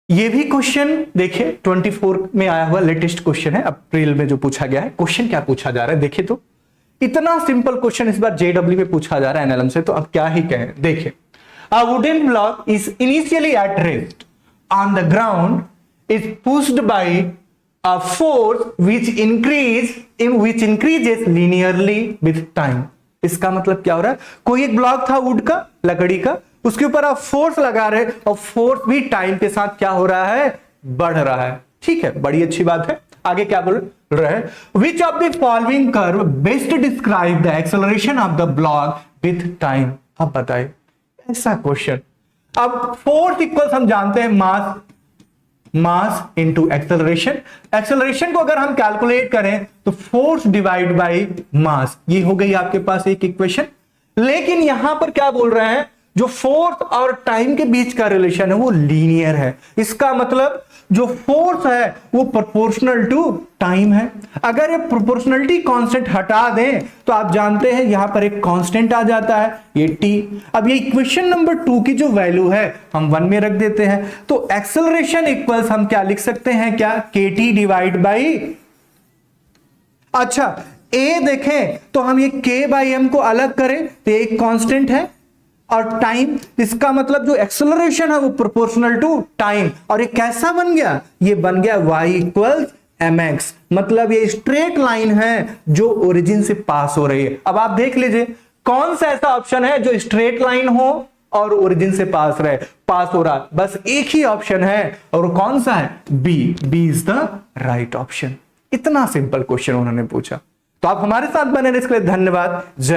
ये भी क्वेश्चन देखिए 24 में आया हुआ लेटेस्ट क्वेश्चन है, अप्रैल में जो पूछा गया है। क्वेश्चन क्या पूछा जा रहा है देखिए, तो इतना सिंपल क्वेश्चन इस बार जेडब्ल्यू में पूछा जा रहा है एनएलएम से, तो अब क्या ही कहें। देखिए, a wooden block is initially at rest on the ground is pushed by a force which increases linearly with time। इसका मतलब क्या हो रहा है, कोई एक ब्लॉक था वुड का, लकड़ी का, उसके ऊपर आप फोर्स लगा रहे और फोर्स भी टाइम के साथ क्या हो रहा है, बढ़ रहा है। ठीक है, बड़ी अच्छी बात है। आगे क्या बोल रहे हैं, which of the following curve best describe the acceleration of the block with time. अब बताए ऐसा क्वेश्चन। अब फोर्स इक्वल्स हम जानते हैं मास इंटू एक्सेलरेशन। एक्सेलरेशन को अगर हम कैलकुलेट करें तो फोर्स डिवाइड बाय मास, ये हो गई आपके पास एक इक्वेशन। लेकिन यहां पर क्या बोल रहे हैं, जो फोर्स और टाइम के बीच का रिलेशन है वो लीनियर है। इसका मतलब जो फोर्स है वो प्रोपोर्शनल टू टाइम है। अगर ये प्रोपोर्शनलिटी कांस्टेंट हटा दें तो आप जानते हैं यहां पर एक कांस्टेंट आ जाता है, ये टी। अब ये इक्वेशन नंबर 2 की जो वैल्यू है हम 1 में रख देते हैं, तो एक्सेलरेशन इक्वल्स हम क्या लिख सकते हैं, क्या, के टी डिवाइड बाई, अच्छा ए देखें तो हम ये के बाई एम को अलग करें तो एक कांस्टेंट है, और टाइम, इसका मतलब जो एक्सेलरेशन है वो प्रोपोर्शनल टू टाइम। और ये कैसा बन गया, ये बन गया y इक्वल्स mx। मतलब ये स्ट्रेट लाइन है जो ओरिजिन से पास हो रही है। अब आप देख लीजिए कौन सा ऐसा ऑप्शन है जो स्ट्रेट लाइन हो और ओरिजिन से पास हो रहा, बस एक ही ऑप्शन है, और कौन सा है, b is the right option. इतना सिंपल क्वेश्चन उन्होंने पूछा। तो आप हमारे साथ बने रहे, इसके लिए धन्यवाद। जय